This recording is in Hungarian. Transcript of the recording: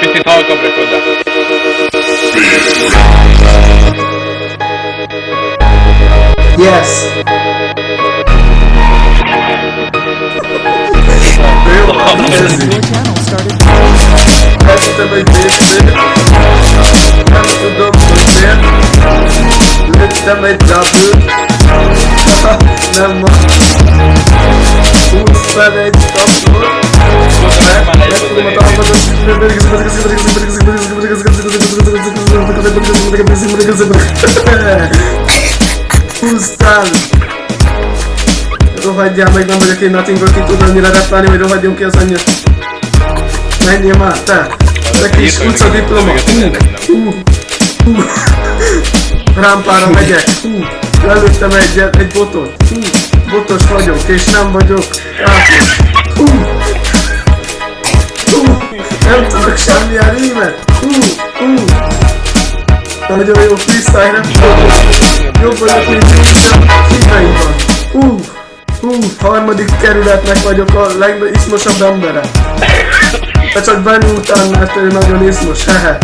Picit halkabbra hozzá. Yes! Jó, nézzük! Your channel started. Vettem egy vécét, nem tudom, hogy miért. Lőttem egy double-t, nem ma. Húz fel egy tablót, megfogom a talmadat. Húztál! Rohadjál meg, nem vagyok én Nothingból, ki tud annyira repálni, hogy rohadjon ki az anyja. Menjél már, te! Te kis utca diploma! Rámpára megyek! Lelőttem egy botot! Botos vagyok, és nem vagyok átlós! Nem tudok semmilyen rímet! Nagyon jó freestyle, nem tudom! Jobb vagyok, mint híveimban! Harmadik kerületnek vagyok a legiszmosabb embere! Te csak Benny után, mert ő nagyon izmos, hehe!